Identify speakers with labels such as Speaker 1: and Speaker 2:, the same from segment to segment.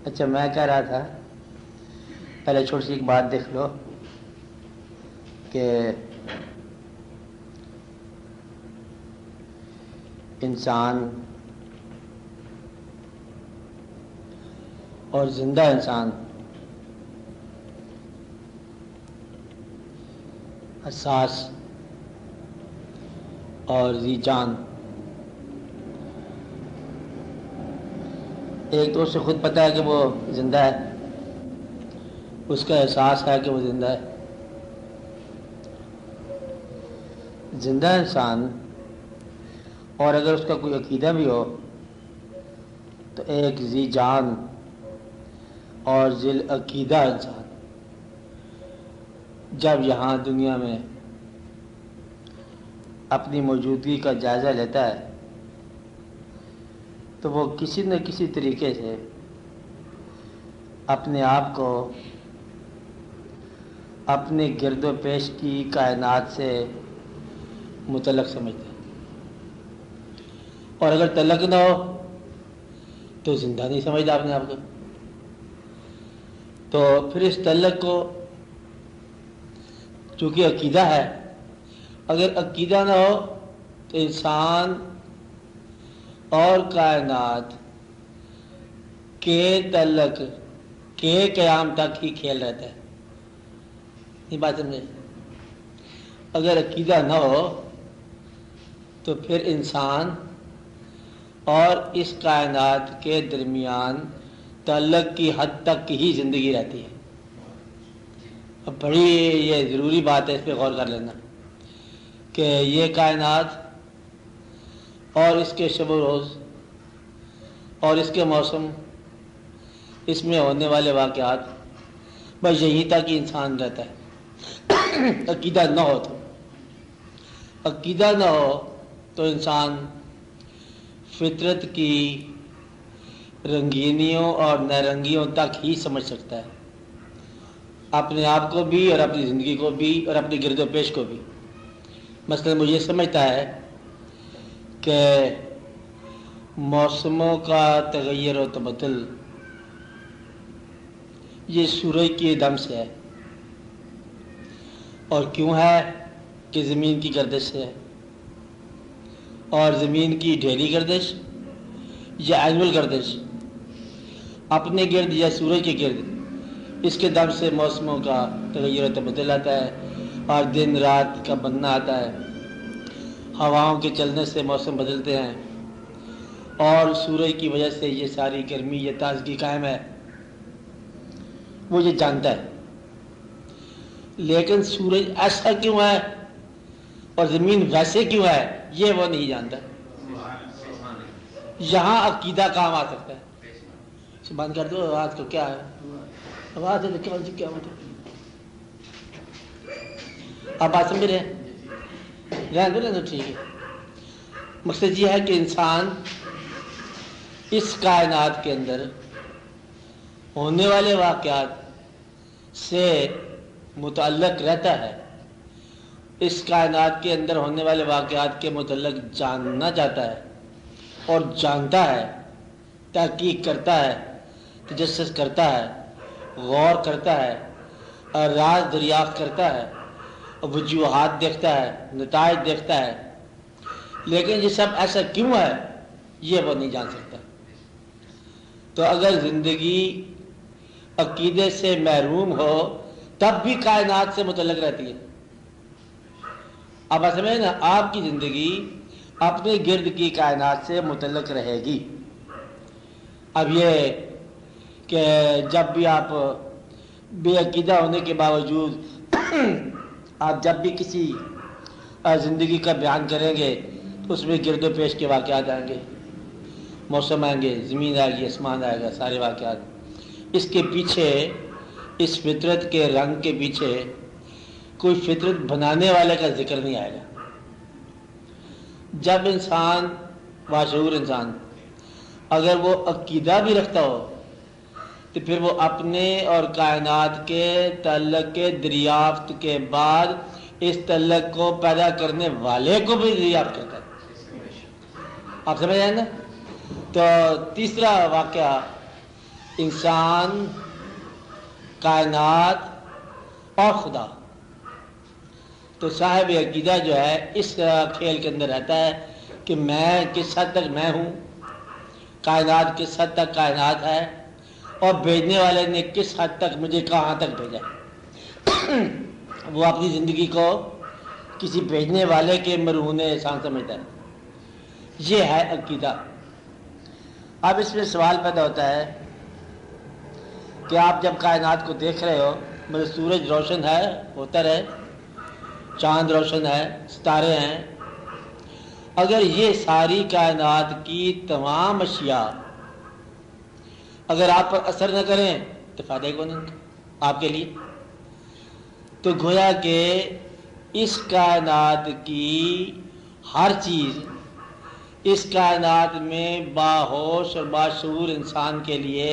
Speaker 1: اچھا، میں کہہ رہا تھا پہلے چھوٹی سی ایک بات دیکھ لو کہ انسان اور زندہ انسان حساس اور ذی جان، ایک تو اسے خود پتہ ہے کہ وہ زندہ ہے، اس کا احساس ہے کہ وہ زندہ ہے۔ زندہ انسان اور اگر اس کا کوئی عقیدہ بھی ہو تو ایک ذی جان اور ذی عقیدہ انسان جب یہاں دنیا میں اپنی موجودگی کا جائزہ لیتا ہے تو وہ کسی نہ کسی طریقے سے اپنے آپ کو اپنے گرد و پیش کی کائنات سے متعلق سمجھتا ہے، اور اگر تعلق نہ ہو تو زندہ نہیں سمجھتا اپنے آپ کو۔ تو پھر اس تعلق کو چونکہ عقیدہ ہے، اگر عقیدہ نہ ہو تو انسان اور کائنات کے تعلق کے قیام تک ہی کھیل رہتا ہے۔ یہ بات سمجھے؟ اگر عقیدہ نہ ہو تو پھر انسان اور اس کائنات کے درمیان تعلق کی حد تک ہی زندگی رہتی ہے۔ اب بڑی یہ ضروری بات ہے، اس پہ غور کر لینا کہ یہ کائنات اور اس کے شب و روز اور اس کے موسم، اس میں ہونے والے واقعات، بس یہیں تک ہی انسان رہتا ہے۔ عقیدہ نہ ہو تو انسان فطرت کی رنگینیوں اور نارنگیوں تک ہی سمجھ سکتا ہے، اپنے آپ کو بھی اور اپنی زندگی کو بھی اور اپنے گرد و پیش کو بھی۔ مثلا وہ یہ سمجھتا ہے کہ موسموں کا تغیر و تبدل یہ سورج کے دم سے ہے، اور کیوں ہے کہ زمین کی گردش سے ہے، اور زمین کی ڈھیری گردش یا اینول گردش اپنے گرد یا سورج کے گرد، اس کے دم سے موسموں کا تغیر و تبدل آتا ہے اور دن رات کا بننا آتا ہے، ہواؤں کے چلنے سے موسم بدلتے ہیں، اور سورج کی وجہ سے یہ ساری گرمی یا تازگی قائم ہے، وہ یہ جانتا ہے۔ لیکن سورج ایسا کیوں ہے اور زمین ویسے کیوں ہے یہ وہ نہیں جانتا۔ یہاں عقیدہ کام آ سکتا ہے۔ بند کر دو آواز کو، کیا ہے آواز ہے کیا مطلب؟ آپ بات سمجھ رہے ہیں؟ رہنے دو ٹھیک ہے۔ مقصد یہ ہے کہ انسان اس کائنات کے اندر ہونے والے واقعات سے متعلق رہتا ہے، اس کائنات کے اندر ہونے والے واقعات کے متعلق جاننا چاہتا ہے اور جانتا ہے، تحقیق کرتا ہے، تجسس کرتا ہے، غور کرتا ہے، راز دریافت کرتا ہے، وجوہات دیکھتا ہے، نتائج دیکھتا ہے، لیکن یہ سب ایسا کیوں ہے یہ وہ نہیں جان سکتا۔ تو اگر زندگی عقیدے سے محروم ہو تب بھی کائنات سے متعلق رہتی ہے۔ اب سمجھیں نا، آپ کی زندگی اپنے گرد کی کائنات سے متعلق رہے گی۔ اب یہ کہ جب بھی آپ بے عقیدہ ہونے کے باوجود آپ جب بھی کسی زندگی کا بیان کریں گے تو اس میں گرد و پیش کے واقعات آئیں گے، موسم آئیں گے، زمین آئے گی، آسمان آئے گا، سارے واقعات۔ اس کے پیچھے، اس فطرت کے رنگ کے پیچھے کوئی فطرت بنانے والے کا ذکر نہیں آئے گا۔ جب انسان، باشعور انسان، اگر وہ عقیدہ بھی رکھتا ہو تو پھر وہ اپنے اور کائنات کے تعلق کے دریافت کے بعد اس تعلق کو پیدا کرنے والے کو بھی دریافت کرتا ہے۔ آپ سمجھ آئے نا؟ تو تیسرا واقعہ انسان، کائنات اور خدا، تو صاحب عقیدہ جو ہے اس کھیل کے اندر رہتا ہے کہ میں کس حد تک میں ہوں، کائنات کس حد تک کائنات ہے، اور بھیجنے والے نے کس حد تک مجھے کہاں تک بھیجا۔ وہ اپنی زندگی کو کسی بھیجنے والے کے مرہون احسان سمجھتا ہے۔ یہ ہے عقیدہ۔ اب اس میں سوال پیدا ہوتا ہے کہ آپ جب کائنات کو دیکھ رہے ہو، مطلب سورج روشن ہے، ہوتا رہے، چاند روشن ہے، ستارے ہیں، اگر یہ ساری کائنات کی تمام اشیاء اگر آپ پر اثر نہ کریں تو فائدہ کون ہے آپ کے لیے؟ تو گویا کہ اس کائنات کی ہر چیز اس کائنات میں باہوش اور باشعور انسان کے لیے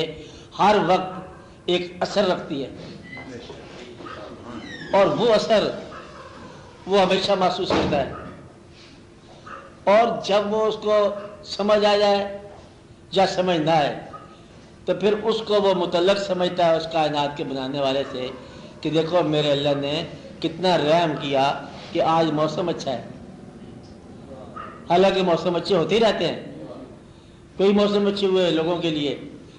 Speaker 1: ہر وقت ایک اثر رکھتی ہے، اور وہ اثر وہ ہمیشہ محسوس کرتا ہے، اور جب وہ اس کو سمجھ آ جائے یا سمجھ نہ آئے تو پھر اس کو وہ متعلق سمجھتا ہے اس کائنات کے بنانے والے سے کہ دیکھو میرے اللہ نے کتنا رحم کیا کہ آج موسم اچھا ہے۔ حالانکہ موسم اچھے ہوتے ہی رہتے ہیں، کوئی موسم اچھے ہوئے لوگوں کے لیے،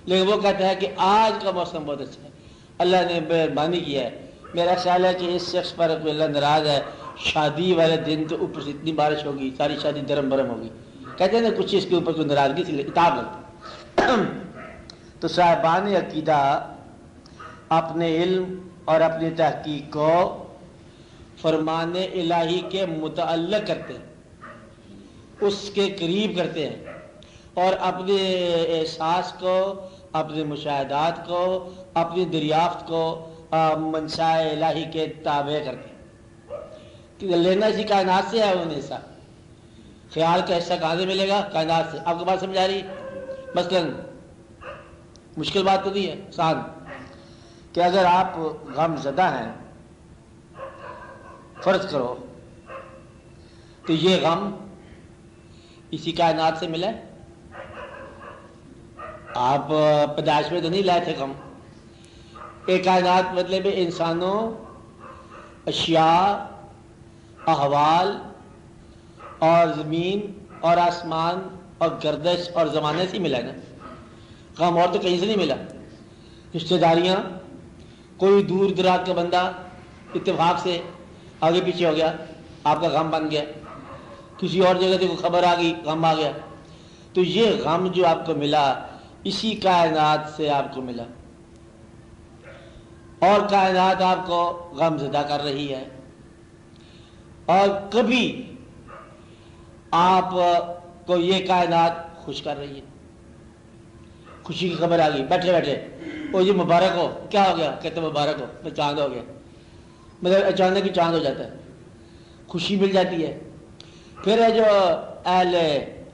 Speaker 1: لیکن وہ کہتا ہے کہ آج کا موسم بہت اچھا ہے، اللہ نے مہربانی کیا ہے۔ میرا خیال ہے کہ اس شخص پر کوئی اللہ ناراض ہے، شادی والے دن تو اوپر سے اتنی بارش ہوگی، ساری شادی درم برم ہوگی، کہتے ہیں نا کچھ اس کے اوپر کوئی ناراضگی تھی، اتاب لگتا۔ تو صاحبان عقیدہ اپنے علم اور اپنی تحقیق کو فرمان الہی کے متعلق کرتے ہیں، اس کے قریب کرتے ہیں، اور اپنے احساس کو، اپنے مشاہدات کو، اپنی دریافت کو منشاء الہی کے تابع کرتے ہیں کہ لینا اسی کائنات سے ہے۔ انہیں حصہ خیال کا حصہ کہاں سے ملے گا؟ کائنات سے۔ آپ کو بات سمجھ آ رہی؟ مثلاً مشکل بات تو نہیں ہے، آسان، کہ اگر آپ غم زدہ ہیں فرض کرو تو یہ غم اسی کائنات سے ملا ہے؟ آپ پیدائش میں تو نہیں لائے تھے غم۔ ایک کائنات مطلب انسانوں، اشیاء، احوال اور زمین اور آسمان اور گردش اور زمانے سے ملا نا غم، اور تو کہیں سے نہیں ملا۔ رشتہ داریاں، کوئی دور دراز کا بندہ اتفاق سے آگے پیچھے ہو گیا، آپ کا غم بن گیا، کسی اور جگہ سے کوئی خبر آ گئی، غم آ گیا، تو یہ غم جو آپ کو ملا اسی کائنات سے آپ کو ملا، اور کائنات آپ کو غم زدہ کر رہی ہے۔ اور کبھی آپ کو یہ کائنات خوش کر رہی ہے، خوشی کی خبر آ گئی بیٹھے بیٹھے، وہ جی مبارک ہو، کیا ہو گیا؟ کہتے مبارک ہو، میں چاند ہو گیا، مطلب اچانک ہی چاند ہو جاتا ہے، خوشی مل جاتی ہے۔ پھر جو اہل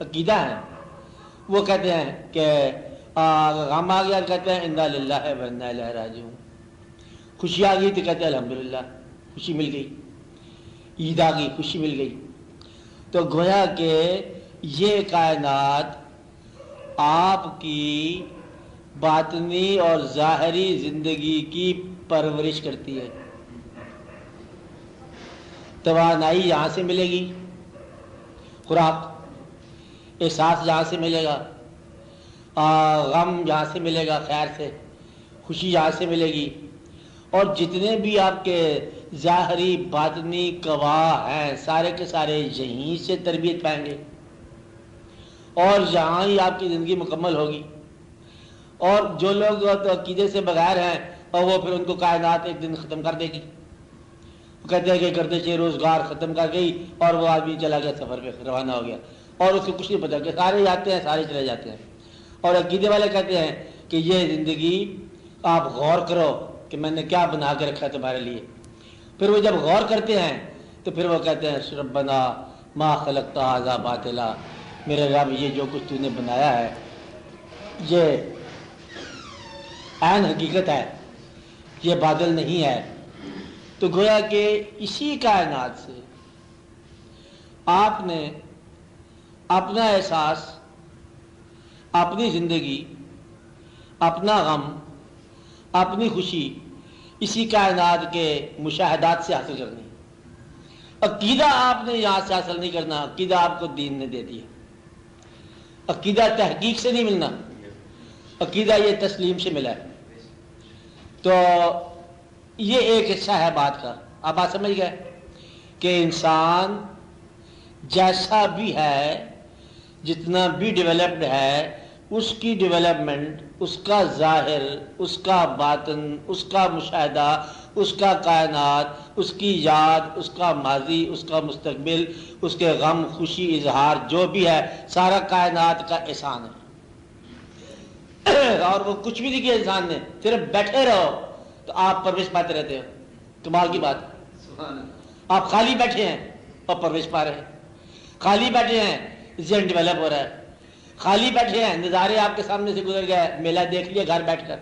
Speaker 1: عقیدہ ہیں وہ کہتے ہیں کہ غم آ گیا، کہتے ہیں انا للہ و انا الیہ راجعون، خوشی آ گئی تو کہتے ہیں الحمدللہ، خوشی مل گئی، عید آ گئی، خوشی مل گئی۔ تو گویا کہ یہ کائنات آپ کی باطنی اور ظاہری زندگی کی پرورش کرتی ہے۔ توانائی یہاں سے ملے گی، خوراک، احساس یہاں سے ملے گا، غم یہاں سے ملے گا، خیر سے خوشی یہاں سے ملے گی، اور جتنے بھی آپ کے ظاہری باطنی گواہ ہیں سارے کے سارے یہیں سے تربیت پائیں گے، اور یہاں ہی آپ کی زندگی مکمل ہوگی۔ اور جو لوگ عقیدے سے بغیر ہیں اور وہ پھر ان کو کائنات ایک دن ختم کر دے گی، وہ کہتے ہیں کہ گردش روزگار ختم کر گئی اور وہ آدمی چلا گیا سفر پہ، روانہ ہو گیا، اور اس کو کچھ نہیں پتا کہ سارے آتے ہیں سارے چلے جاتے ہیں۔ اور عقیدے والے کہتے ہیں کہ یہ زندگی آپ غور کرو کہ میں نے کیا بنا کے رکھا ہے تمہارے لیے۔ پھر وہ جب غور کرتے ہیں تو پھر وہ کہتے ہیں ربنا ما خلقت ھذا باطلا، میرے رب یہ جو کچھ تو نے بنایا ہے یہ عین حقیقت ہے، یہ باطل نہیں ہے۔ تو گویا کہ اسی کائنات سے آپ نے اپنا احساس، اپنی زندگی، اپنا غم، اپنی خوشی اسی کائنات کے مشاہدات سے حاصل کرنی. عقیدہ آپ نے یہاں سے حاصل نہیں کرنا، عقیدہ آپ کو دین نے دے دیا. عقیدہ تحقیق سے نہیں ملنا، عقیدہ یہ تسلیم سے ملا ہے. تو یہ ایک حصہ ہے بات کا. آپ بات سمجھ گئے کہ انسان جیسا بھی ہے، جتنا بھی ڈیولپڈ ہے، اس کی ڈیولپمنٹ، اس کا ظاہر، اس کا باطن، اس کا مشاہدہ، اس کا کائنات، اس کی یاد، اس کا ماضی، اس کا مستقبل، اس کے غم، خوشی، اظہار جو بھی ہے، سارا کائنات کا احسان ہے. اور وہ کچھ بھی نہیں کیا انسان نے، صرف بیٹھے رہو تو آپ پرورش پاتے رہتے ہو. کمال کی بات. آپ خالی بیٹھے ہیں اور پرورش پا رہے ہیں، خالی بیٹھے ہیں ذہن ڈیولپ ہو رہا ہے، خالی بیٹھے ہیں نظارے آپ کے سامنے سے گزر گئے، میلہ دیکھ لیا گھر بیٹھ کر.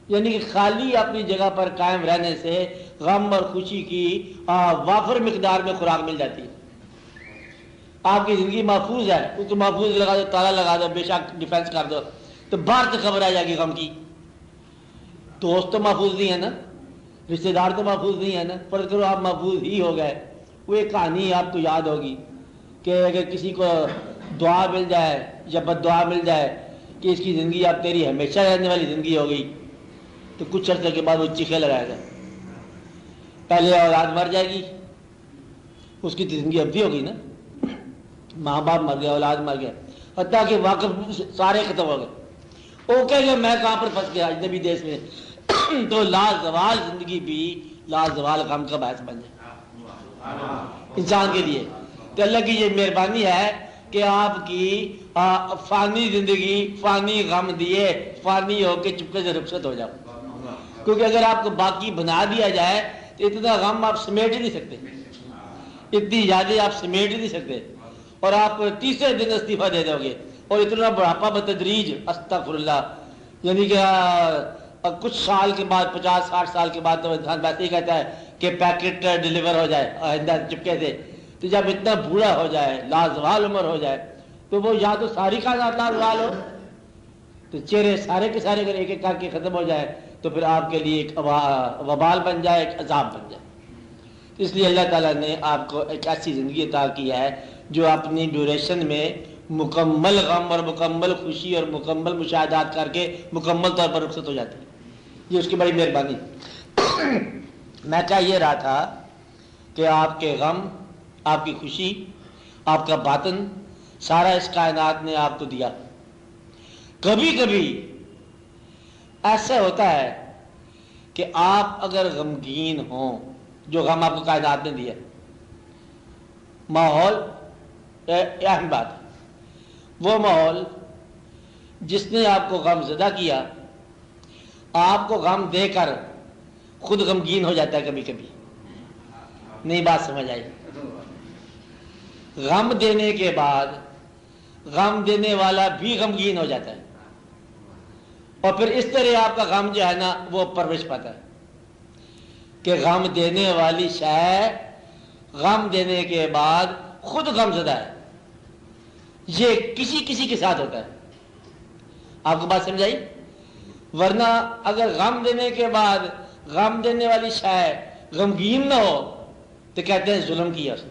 Speaker 1: یعنی کہ خالی اپنی جگہ پر قائم رہنے سے غم اور خوشی کی وافر مقدار میں خوراک مل جاتی ہے. آپ کی زندگی محفوظ ہے، اس کو محفوظ لگا دو، تالا لگا دو، بے شک ڈیفینس کر دو، تو باہر سے خبر آ جائے گی غم کی. دوست تو محفوظ نہیں ہے نا، رشتہ دار تو محفوظ نہیں ہے نا، فرض کرو آپ محفوظ ہی ہو گئے. وہ ایک کہانی آپ کو یاد ہوگی کہ اگر کسی کو دعا مل جائے یا بد دعا مل جائے کہ اس کی زندگی اب تیری ہمیشہ رہنے والی زندگی ہو گئی، تو کچھ عرصے کے بعد وہ چیخے لگائے گا. پہلے اولاد مر جائے گی، اس کی زندگی اب بھی ہوگی نا، ماں باپ مر گیا، اولاد مر گیا، حتیٰ کہ واقف سارے ختم ہو گئے. وہ کہے گا میں کہاں پر پھنس گیا اجنبی دیش میں. تو لازوال زندگی بھی لازوال غم کا باعث بن جائے انسان کے لیے. تو اللہ کی یہ مہربانی ہے کہ آپ کی فانی زندگی فانی غم دیے فانی ہو کے چپکے سے رخصت ہو جاؤ. کیونکہ اگر آپ کو باقی بنا دیا جائے تو اتنا غم آپ سمیٹ ہی نہیں سکتے، اتنی یادیں آپ سمیٹ ہی نہیں سکتے، اور آپ تیسرے دن استعفیٰ دے دو گے. اور اتنا بڑھاپا بتدریج، استغفر اللہ، یعنی کہ کچھ سال کے بعد 50-60 سال کے بعد تو انسان ویسے ہی کہتا ہے کہ پیکٹ ڈلیور ہو جائے آئندہ چپکے سے. تو جب اتنا بوڑھا ہو جائے، لازوال عمر ہو جائے، تو وہ یا تو ساری کائنات لازوال ہو، تو چہرے سارے کے سارے اگر ایک ایک کر کے ختم ہو جائے تو پھر آپ کے لیے ایک وبال بن جائے، ایک عذاب بن جائے. اس لیے اللہ تعالیٰ نے آپ کو ایک ایسی زندگی عطا کی ہے جو اپنی ڈیوریشن میں مکمل غم اور مکمل خوشی اور مکمل مشاہدات کر کے مکمل طور پر رخصت ہو جاتی ہے. یہ اس کی بڑی مہربانی. میں کہہ یہ رہا تھا کہ آپ کے غم، آپ کی خوشی، آپ کا باطن، سارا اس کائنات نے آپ کو دیا. کبھی کبھی ایسا ہوتا ہے کہ آپ اگر غمگین ہوں، جو غم آپ کو کائنات نے دیا، ماحول اہم بات ہے، وہ ماحول جس نے آپ کو غم زدہ کیا، آپ کو غم دے کر خود غمگین ہو جاتا ہے. کبھی کبھی نہیں بات سمجھ آئی. غم دینے کے بعد غم دینے والا بھی غمگین ہو جاتا ہے، اور پھر اس طرح آپ کا غم جو ہے نا وہ پرورش پاتا ہے کہ غم دینے والی شے غم دینے کے بعد خود غم زدہ ہے. یہ کسی کسی کے ساتھ ہوتا ہے. آپ کو بات سمجھ آئی؟ ورنہ اگر غم دینے کے بعد غم دینے والی شے غمگین نہ ہو تو کہتے ہیں ظلم کیا اس نے.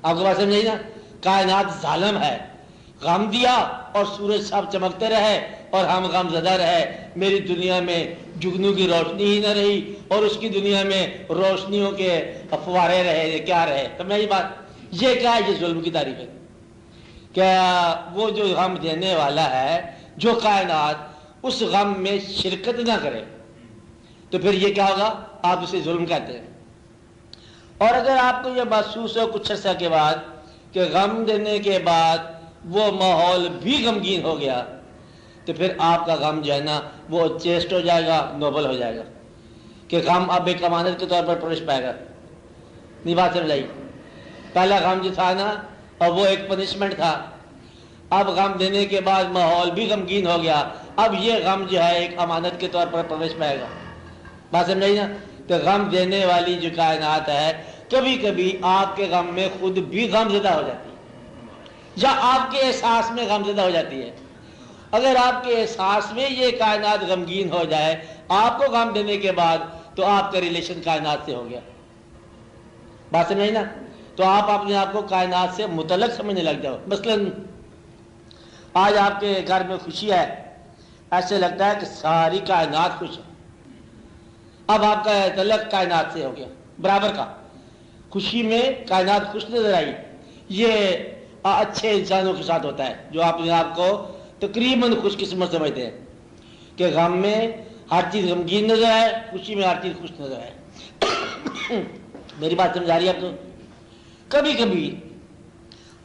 Speaker 1: آپ کو بات سمجھ آئی نا؟ کائنات ظالم ہے، غم دیا اور سورج صاحب چمکتے رہے اور ہم غم زدہ رہے. میری دنیا میں جگنو کی روشنی ہی نہ رہی اور اس کی دنیا میں روشنیوں کے فوارے رہے، کیا رہے. سمجھ بات؟ یہ کیا ہے؟ یہ ظلم کی تعریف ہے. کیا وہ جو غم دینے والا ہے، جو کائنات اس غم میں شرکت نہ کرے تو پھر یہ کیا ہوگا؟ آپ اسے ظلم کہتے ہیں. اور اگر آپ کو یہ محسوس ہو کچھ عرصہ کے بعد کہ غم دینے کے بعد وہ ماحول بھی غمگین ہو گیا تو پھر آپ کا غم جو ہے نا وہ چیسٹ ہو جائے گا، نوبل ہو جائے گا، کہ غم اب ایک امانت کے طور پر پرورش پائے گا. نہیں بات سمجھ آئی؟ پہلا غم جو تھا نا اور وہ ایک پنشمنٹ تھا، اب غم دینے کے بعد ماحول بھی غمگین ہو گیا، اب یہ غم جو ہے ایک امانت کے طور پر پرورش پائے گا. بات سمجھ آئی نا؟ تو غم دینے والی جو کائنات ہے کبھی کبھی آپ کے غم میں خود بھی غم زدہ ہو جاتی ہے، یا آپ کے احساس میں غم زدہ ہو جاتی ہے. اگر آپ کے احساس میں یہ کائنات غمگین ہو جائے آپ کو غم دینے کے بعد، تو آپ کا ریلیشن کائنات سے ہو گیا. بات سمجھ نا؟ تو آپ اپنے آپ کو کائنات سے متعلق سمجھنے لگ جاؤ. مثلا آج آپ کے گھر میں خوشی ہے، ایسے لگتا ہے کہ ساری کائنات خوش ہے. اب آپ کا تعلق کائنات سے ہو گیا برابر کا. خوشی میں کائنات خوش نظر آئی. یہ اچھے انسانوں کے ساتھ ہوتا ہے جو اپنے آپ کو تقریباً خوش قسمت سمجھتے ہیں کہ غم میں ہر چیز غمگین نظر آئے، خوشی میں ہر چیز خوش نظر آئے. میری بات سمجھ آ رہی ہے آپ کو؟ کبھی کبھی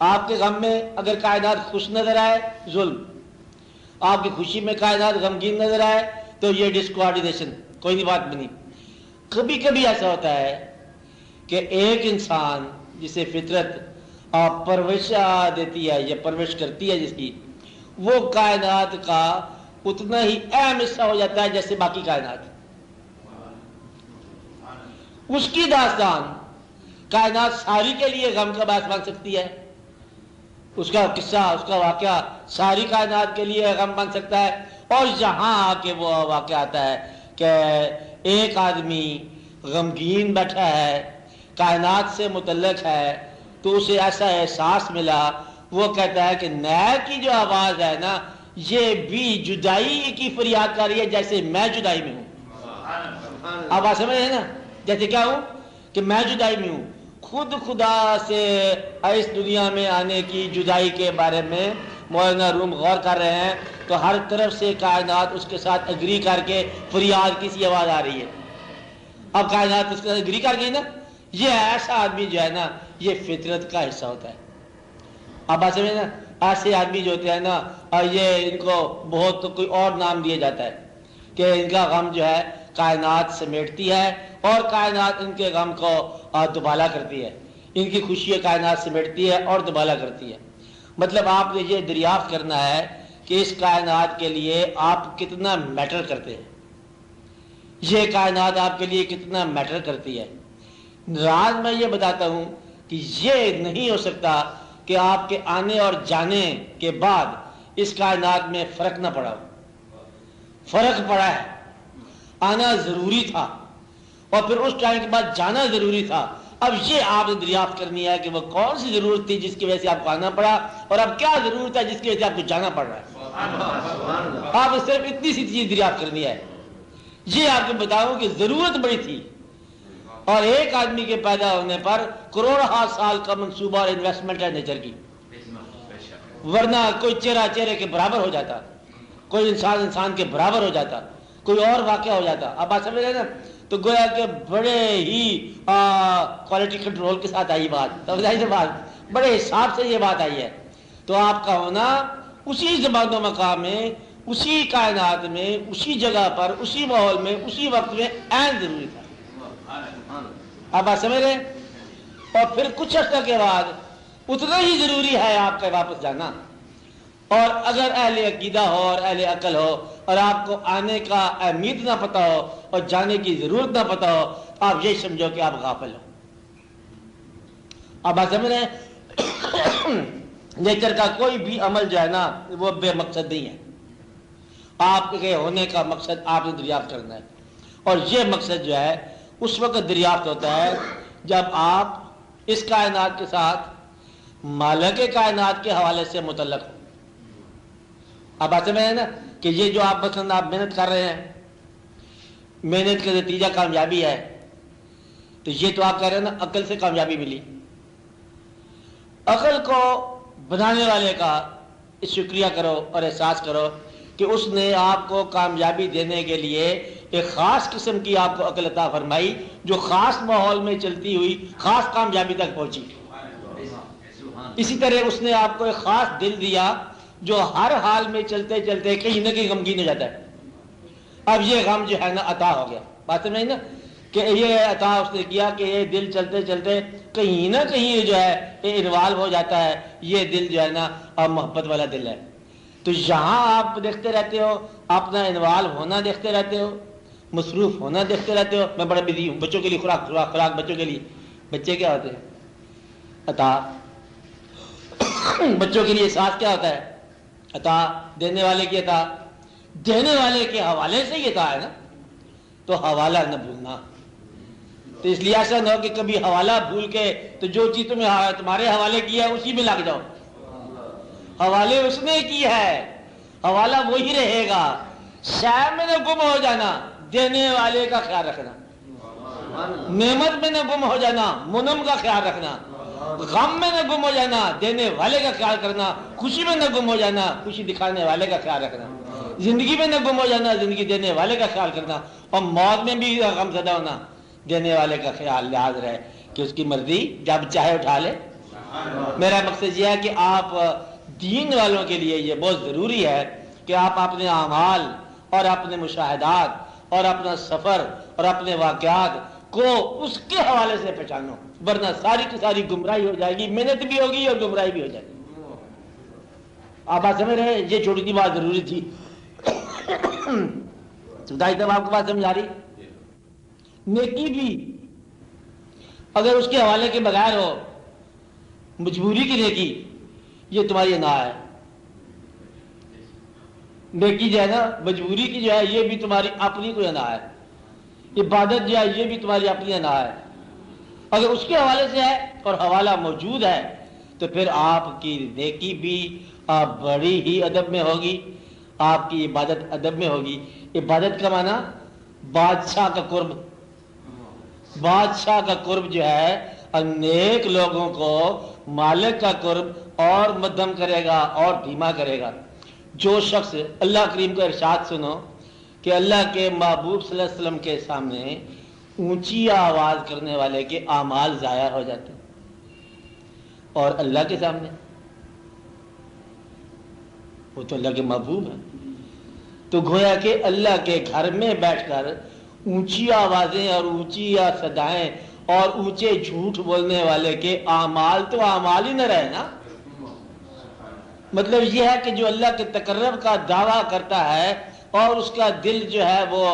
Speaker 1: آپ کے غم میں اگر کائنات خوش نظر آئے ظلم، آپ کی خوشی میں کائنات غمگین نظر آئے تو یہ ڈسکوارڈینیشن، کوئی نہیں بات بنی. کبھی کبھی ایسا ہوتا ہے کہ ایک انسان جسے فطرت پرورش دیتی ہے یا پرورش کرتی ہے جس کی، وہ کائنات کا اتنا ہی اہم حصہ ہو جاتا ہے جیسے باقی کائنات. اس کی داستان کائنات ساری کے لیے غم کا باعث بن سکتی ہے. اس کا قصہ، اس کا واقعہ ساری کائنات کے لیے غم بن سکتا ہے. اور یہاں آ کے وہ واقعہ آتا ہے کہ ایک آدمی غمگین بیٹھا ہے، کائنات سے متعلق ہے، تو اسے ایسا احساس ملا، وہ کہتا ہے کہ نیر کی جو آواز ہے نا، یہ بھی جدائی کی فریاد کر رہی ہے جیسے میں جدائی میں ہوں. اب آپ سمجھ رہے ہیں نا؟ جیسے کیا ہوں کہ میں جدائی میں ہوں. خود خدا سے اس دنیا میں آنے کی جدائی کے بارے میں مولانا روم غور کر رہے ہیں تو ہر طرف سے کائنات اس کے ساتھ اگری کر کے فریاد کی سی آواز آ رہی ہے. اب کائنات اس کے ساتھ اگری کر گئی نا. یہ ایسا آدمی جو ہے نا، یہ فطرت کا حصہ ہوتا ہے. اب بات سمجھے نا؟ ایسے آدمی جو ہوتے ہیں نا، یہ ان کو بہت کوئی اور نام دیا جاتا ہے کہ ان کا غم جو ہے کائنات سمیٹتی ہے اور کائنات ان کے غم کو دوبالا کرتی ہے. ان کی خوشی کائنات سمیٹتی ہے اور دوبالا کرتی ہے. مطلب آپ نے یہ دریافت کرنا ہے کہ اس کائنات کے لیے آپ کتنا میٹر کرتے ہیں، یہ کائنات آپ کے لیے کتنا میٹر کرتی ہے. راز میں یہ بتاتا ہوں کہ یہ نہیں ہو سکتا کہ آپ کے آنے اور جانے کے بعد اس کائنات میں فرق نہ پڑا ہو. فرق پڑا ہے. آنا ضروری تھا اور پھر اس ٹائم کے بعد جانا ضروری تھا. اب یہ آپ نے دریافت کرنی ہے کہ وہ کون سی ضرورت تھی جس کی وجہ سے آپ کو آنا پڑا، اور اب کیا ضرورت ہے جس کی وجہ سے آپ کو جانا پڑ رہا ہے. آپ نے صرف اتنی سی چیز دریافت کرنی ہے. یہ آپ کو بتاؤں کہ ضرورت بڑی تھی، اور ایک آدمی کے پیدا ہونے پر کروڑوں سال کا منصوبہ اور انویسٹمنٹ ہے نیچر کی، ورنہ کوئی چہرہ چہرے کے برابر ہو جاتا، کوئی انسان انسان کے برابر ہو جاتا، کوئی اور واقعہ ہو جاتا. اب آپ سمجھ رہے نا؟ تو گویا کہ بڑے ہی کوالٹی کنٹرول کے ساتھ آئی بات، سمجھائی سے بات بڑے حساب سے یہ بات آئی ہے. تو آپ کا ہونا اسی زمان و مقام میں، اسی کائنات میں، اسی جگہ پر، اسی ماحول میں، اسی وقت میں عین ضروری تھا. اب آپ سمجھ رہے؟ اور پھر کچھ عرصہ کے بعد اتنا ہی ضروری ہے آپ کا واپس جانا. اور اگر اہل عقیدہ ہو اور اہل عقل ہو اور آپ کو آنے کا اہمیت نہ پتہ ہو اور جانے کی ضرورت نہ پتہ ہو، آپ یہ سمجھو کہ آپ غافل ہو. اب آپ سمجھ رہے ہیں؟ نیچر کا کوئی بھی عمل جو ہے نا وہ بے مقصد نہیں ہے. آپ کے ہونے کا مقصد آپ نے دریافت کرنا ہے، اور یہ مقصد جو ہے اس وقت دریافت ہوتا ہے جب آپ اس کائنات کے ساتھ مالک کائنات کے حوالے سے متعلق ہو. اب بات میں ہے نا کہ یہ جو آپ مثلا آپ محنت کر رہے ہیں، محنت کا نتیجہ کامیابی ہے، تو یہ تو آپ کہہ رہے ہیں نا عقل سے کامیابی ملی. عقل کو بنانے والے کا شکریہ کرو اور احساس کرو کہ اس نے آپ کو کامیابی دینے کے لیے ایک خاص قسم کی آپ کو عقل عطا فرمائی جو خاص ماحول میں چلتی ہوئی خاص کامیابی تک پہنچی. اسی طرح اس نے آپ کو ایک خاص دل دیا جو ہر حال میں چلتے چلتے کہیں نہ کہیں غمگین ہو جاتا ہے. اب یہ غم جو ہے نا عطا ہو گیا. بات سمجھ نا کہ یہ عطا اس نے کیا کہ یہ دل چلتے چلتے کہیں نہ کہیں جو ہے یہ انوالو ہو جاتا ہے. یہ دل جو ہے نا اب محبت والا دل ہے. تو یہاں آپ دیکھتے رہتے ہو، اپنا انوالو ہونا دیکھتے رہتے ہو، مصروف ہونا دیکھتے رہتے ہو. میں بڑا بزی ہوں، بچوں کے لیے خوراک بچوں کے لیے. بچے کیا ہوتے ہیں؟ عطا. بچوں کے لیے احساس کیا ہوتا ہے؟ عطا دینے والے کی عطا، دینے والے کے حوالے سے یہ عطا ہے نا، تو حوالہ نہ بھولنا۔ تو اس لیے ایسا نہ ہو کہ کبھی حوالہ بھول کے تو جو چیز تمہارے حوالے کیا ہے اسی میں لگ جاؤ۔ حوالے اس نے کی ہے، حوالہ وہی رہے گا۔ شے میں نہ گم ہو جانا، دینے والے کا خیال رکھنا، نعمت میں نہ گم ہو جانا، منعم کا خیال رکھنا، غم میں نہ گم ہو جانا، دینے والے کا خیال کرنا، خوشی میں نہ گم ہو جانا، خوشی دکھانے والے کا خیال رکھنا، زندگی میں نہ گم ہو جانا، زندگی دینے والے کا خیال کرنا، اور موت میں بھی غم زدہ ہونا، دینے والے کا خیال لحاظ رہے کہ اس کی مرضی جب چاہے اٹھا لے۔ میرا مقصد یہ ہے کہ آپ دین والوں کے لیے یہ بہت ضروری ہے کہ آپ اپنے اعمال اور اپنے مشاہدات اور اپنا سفر اور اپنے واقعات کو اس کے حوالے سے پہچانو، ورنہ ساری کی ساری گمراہی ہو جائے گی، محنت بھی ہوگی اور گمراہی بھی ہو جائے گی۔ آپ بات سمجھ رہے ہیں؟ یہ چھوٹی سی بات ضروری تھی۔ دائی صاحب آپ کو بات سمجھ آ رہی؟ نیکی بھی اگر اس کے حوالے کے بغیر ہو، مجبوری کی نیکی، یہ تمہاری انا ہے۔ نیکی جو ہے نا مجبوری کی جو ہے یہ بھی تمہاری اپنی کوئی انا ہے۔ عبادت جو ہے یہ بھی تمہاری اپنی انا ہے۔ اگر اس کے حوالے سے ہے اور حوالہ موجود ہے تو پھر آپ کی نیکی بھی بڑی ہی ادب میں ہوگی، آپ کی عبادت ادب میں ہوگی۔ عبادت کا معنی بادشاہ کا قرب، بادشاہ کا قرب جو ہے نیک لوگوں کو مالک کا قرب اور مدھم کرے گا اور دھیما کرے گا۔ جو شخص اللہ کریم کا ارشاد سنو کہ اللہ کے محبوب صلی اللہ علیہ وسلم کے سامنے اونچی آواز کرنے والے کے اعمال ضائع ہو جاتے ہیں، اور اللہ کے سامنے وہ تو اللہ کے محبوب ہے، تو گویا کہ اللہ کے گھر میں بیٹھ کر اونچی آوازیں اور اونچی صدائیں اور اونچے جھوٹ بولنے والے کے اعمال تو اعمال ہی نہ رہے نا۔ مطلب یہ ہے کہ جو اللہ کے تقرب کا دعویٰ کرتا ہے اور اس کا دل جو ہے وہ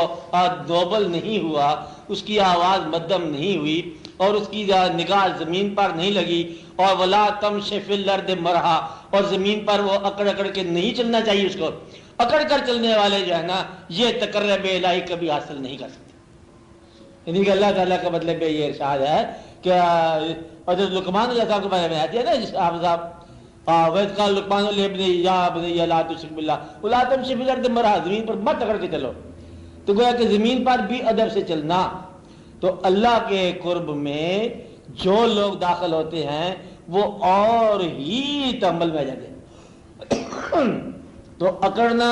Speaker 1: نوبل نہیں ہوا، اس کی آواز مدھم نہیں ہوئی اور اس کی نگاہ زمین پر نہیں لگی، اور ولا تمشِ فی الارض مرحا، اور زمین پر وہ اکڑ اکڑ کے نہیں چلنا چاہیے، اس کو اکڑ کر چلنے والے جو ہے نا یہ تقرب الہی کبھی حاصل نہیں کر سکتے۔ یعنی کہ اللہ تعالیٰ کا مطلب یہ ارشاد ہے کہ حضرت لقمان علیہ السلام کے بارے میں آتی ہے نا آپ صاحب، وَإِذْ قَالَ لُقْمَانُ لِابْنِهِ يَا بُنَيَّ لَا تُشْرِكْ بِاللَّهِ وَلَا تَمْشِ فِي الْأَرْضِ مَرْحًا، زمین پر مت اکڑ کے چلو۔ تو گویا کہ زمین پر بھی ادب سے چلنا۔ تو اللہ کے قرب میں جو لوگ داخل ہوتے ہیں وہ اور ہی تحمل میں جاتے ہیں۔ تو اکڑنا،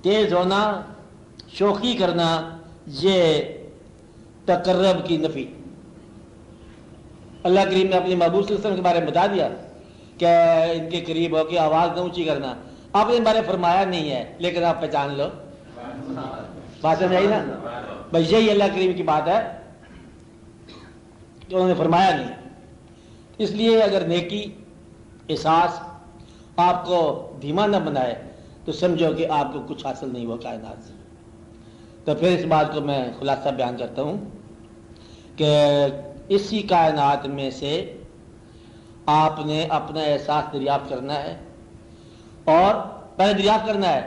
Speaker 1: تیز ہونا، شوخی کرنا، یہ تقرب کی نفی۔ اللہ کریم نے اپنے محبوب صلی اللہ علیہ وسلم کے بارے میں بتا دیا کہ ان کے قریب ہو کے آواز نہ اونچی کرنا۔ آپ نے ان بارے فرمایا نہیں ہے لیکن آپ پہچان لو، بات سمجھ آئی نا؟ بس یہی اللہ کریم کی بات ہے کہ انہوں نے فرمایا نہیں۔ اس لیے اگر نیکی احساس آپ کو دھیما نہ بنائے تو سمجھو کہ آپ کو کچھ حاصل نہیں ہوا کائنات سے۔ تو پھر اس بات کو میں خلاصہ بیان کرتا ہوں کہ اسی کائنات میں سے آپ نے اپنا احساس دریافت کرنا ہے، اور پہلے دریافت کرنا ہے،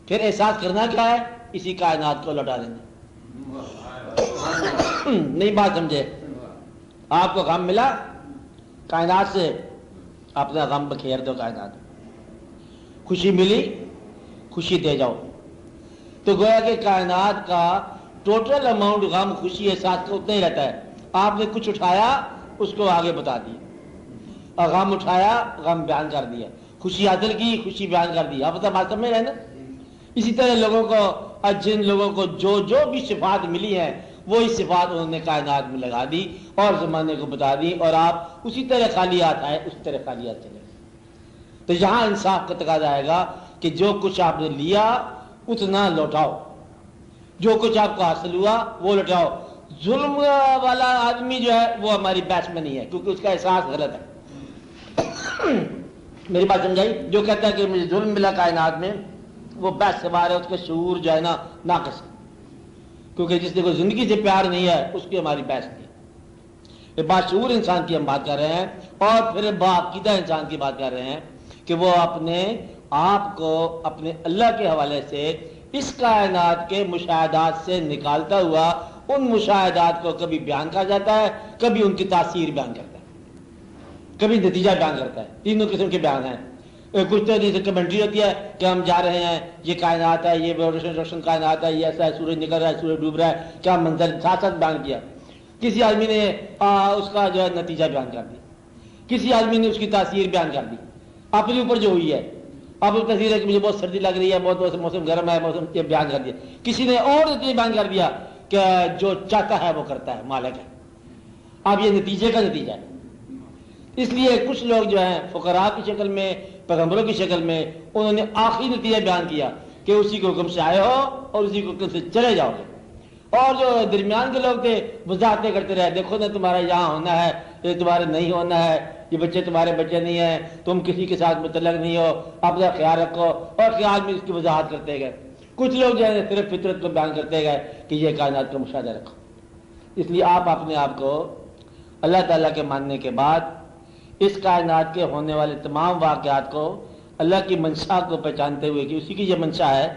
Speaker 1: پھر احساس کرنا کیا ہے؟ اسی کائنات کو لوٹا دینا۔ نہیں بات سمجھے؟ آپ کو غم ملا کائنات سے، اپنا غم بکھیر دو کائنات میں۔ خوشی ملی، خوشی دے جاؤ۔ تو گویا کہ کائنات کا ٹوٹل اماؤنٹ غم خوشی احساس کا اتنا ہی رہتا ہے۔ آپ نے کچھ اٹھایا اس کو آگے بتا دیا، اور غم اٹھایا غم بیان کر دیا، خوشی حاصل کی خوشی بیان کر دی۔ آپ بات سمجھ رہے ہیں نا؟ اسی طرح لوگوں کو، جن لوگوں کو جو جو بھی صفات ملی ہیں وہی صفات انہوں نے کائنات میں لگا دی اور زمانے کو بتا دی، اور آپ اسی طرح خالیات آئے اسی طرح خالیات چلے۔ تو یہاں انصاف کا تقاضا آئے گا کہ جو کچھ آپ نے لیا اتنا لوٹاؤ، جو کچھ آپ کو حاصل ہوا وہ لوٹاؤ۔ ظلم والا آدمی جو ہے وہ ہماری بحث میں نہیں ہے، کیونکہ اس کا احساس غلط ہے۔ میری بات سمجھائی؟ جو کہتا ہے کہ مجھے ظلم ملا کائنات میں، وہ بحث سے باہر ہے، اس کا شعور جو ہے نا ناقص ہے، کیونکہ جس نے کوئی زندگی سے پیار نہیں ہے اس کی ہماری بحث نہیں ہے۔ یہ باشعور انسان کی ہم بات کر رہے ہیں، اور پھر باعقیدہ انسان کی بات کر رہے ہیں کہ وہ اپنے آپ کو اپنے اللہ کے حوالے سے اس کائنات کے مشاہدات سے نکالتا ہوا ان مشاہدات کو کبھی بیان کیا جاتا ہے، کبھی ان کی تاثیر بیان کرتا ہے، کبھی نتیجہ بیان کرتا ہے۔ تینوں قسم کے بیان ہیں۔ کچھ تو جیسے کمنٹری ہوتی ہے کہ ہم جا رہے ہیں، یہ کائنات ہے، یہ روشن کائنات ہے، یہ ایسا ہے، سورج نکل رہا ہے، سورج ڈوب رہا ہے، کیا منظر ساتھ ساتھ بیان کیا۔ کسی آدمی نے اس کا جو ہے نتیجہ بیان کر دیا، کسی آدمی نے اس کی تاثیر بیان کر دی اپنے اوپر جو ہوئی ہے۔ اب تصویر ہے کہ مجھے بہت سردی لگ رہی ہے، بہت موسم گرم ہے، موسم یہ بیان کر دیا۔ کسی نے اور نتیجہ بیان کر دیا کہ جو چاہتا ہے وہ کرتا ہے، مالک ہے۔ اب یہ نتیجے کا نتیجہ ہے۔ اس لیے کچھ لوگ جو ہیں فقراء کی شکل میں، پیغمبروں کی شکل میں، انہوں نے آخری نتیجہ بیان کیا کہ اسی کے حکم سے آئے ہو اور اسی کے حکم سے چلے جاؤ گے۔ اور جو درمیان کے لوگ تھے وضاحتیں کرتے رہے، دیکھو نا تمہارا یہاں ہونا ہے، یہ تمہارے نہیں ہونا ہے، یہ بچے تمہارے بچے نہیں ہیں، تم کسی کے ساتھ متعلق نہیں ہو، اپنا خیال رکھو، اور خیال میں اس کی وضاحت کرتے گئے۔ کچھ لوگ جو ہے صرف فطرت کو بیان کرتے گئے کہ یہ کائنات کا مشاہدہ رکھو۔ اس لیے آپ اپنے آپ کو اللہ تعالیٰ کے ماننے کے بعد اس کائنات کے ہونے والے تمام واقعات کو اللہ کی منشا کو پہچانتے ہوئے کہ اسی کی یہ منشا ہے،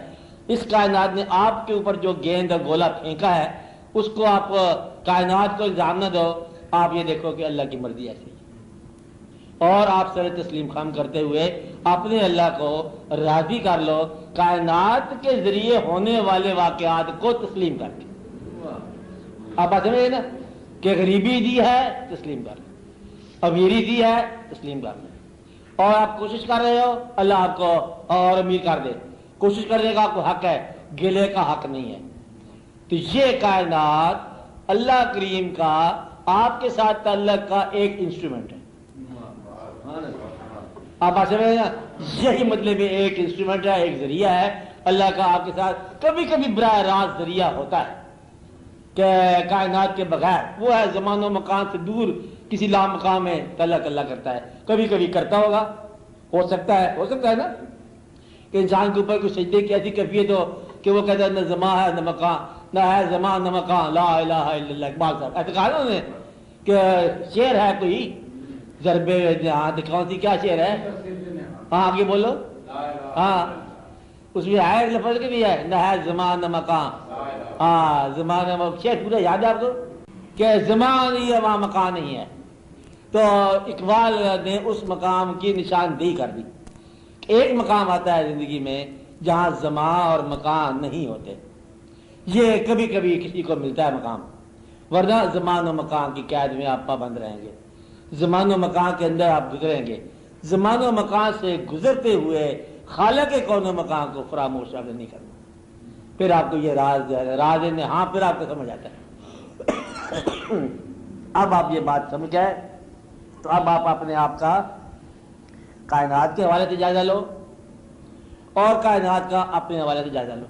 Speaker 1: اس کائنات نے آپ کے اوپر جو گیند اور گولا پھینکا ہے اس کو آپ کائنات کو الزام نہ دو، آپ یہ دیکھو کہ اللہ کی مرضی ایسی ہے، اور آپ سر تسلیم خام کرتے ہوئے اپنے اللہ کو راضی کر لو کائنات کے ذریعے ہونے والے واقعات کو تسلیم کر کے۔ آپ بات سمجھے نا کہ غریبی دی ہے تسلیم کر لو، امیری دی ہے تسلیم کر لو، اور آپ کوشش کر رہے ہو اللہ آپ کو اور امیر کر دے، کوشش کرنے کا آپ کو حق ہے، گلے کا حق نہیں ہے۔ تو یہ کائنات اللہ کریم کا آپ کے ساتھ تعلق کا ایک انسٹرومنٹ ہے۔ آپ بات سمجھے نا، یہی مطلب ایک انسٹرومنٹ ہے، ایک ذریعہ ہے اللہ کا آپ کے ساتھ۔ کبھی کبھی براہ راست ذریعہ ہوتا ہے کہ کائنات کے بغیر، وہ ہے زمان و مکان سے دور کسی لا مقام میں تعلق اللہ کرتا ہے، کبھی کبھی کرتا ہوگا، ہو سکتا ہے نا کہ انسان کے اوپر کوئی سجدے کی ایسی کیفیت ہو کہ وہ کہتا ہے نہ زمان ہے نہ مکان، نہ ہے زمان نہ مکان، لا الہ الا اللہ۔ اقبال صاحب ایسے کہا نا انہوں نے کہ شعر ہے کوئی ضرب ہاں دکھاؤ سی، کیا شعر ہے؟ ہاں آگے بولو۔ ہاں اس میں ہے لفظ کے بھی ہے، نہ ہے زمان نہ مکان، ہاں زمان شعر پورا یاد ہے آپ کو کہ زمان ہی ہے وہاں مکان نہیں ہے۔ تو اقبال نے اس مقام کی نشاندہی کر دی۔ ایک مقام آتا ہے زندگی میں جہاں زمان اور مکان نہیں ہوتے، یہ کبھی کبھی کسی کو ملتا ہے مقام، ورنہ زمان و مکان کی قید میں آپ پابند رہیں گے، زمان و مکان کے اندر آپ گزریں گے، زمان و مکان سے گزرتے ہوئے خالق کون و مکان کو فراموش آپ نے نہیں کرنا۔ پھر آپ کو یہ راز ہاں پھر آپ کو سمجھ آتا ہے۔ اب آپ یہ بات سمجھ گئے تو اب آپ اپنے آپ کا کائنات کے حوالے سے جائزہ لو اور کائنات کا اپنے حوالے سے جائزہ لو،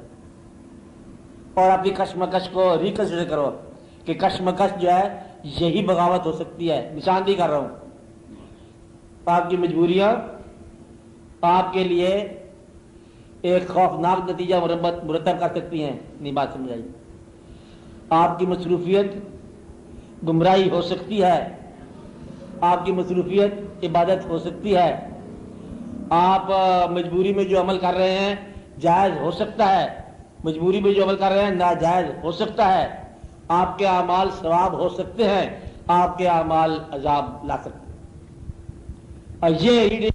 Speaker 1: اور اپنی کشمکش کو ریکنسیڈر کرو کہ کشمکش جو ہے یہی بغاوت ہو سکتی ہے۔ نشاندہی کر رہا ہوں، آپ کی مجبوریاں آپ کے لیے ایک خوفناک نتیجہ مرتب کر سکتی ہیں، نہیں بات سمجھائی۔ آپ کی مصروفیت گمراہی ہو سکتی ہے، آپ کی مصروفیت عبادت ہو سکتی ہے، آپ مجبوری میں جو عمل کر رہے ہیں جائز ہو سکتا ہے، مجبوری میں جو عمل کر رہے ہیں ناجائز ہو سکتا ہے، آپ کے اعمال ثواب ہو سکتے ہیں، آپ کے اعمال عذاب لا سکتے ہیں۔ اور یہ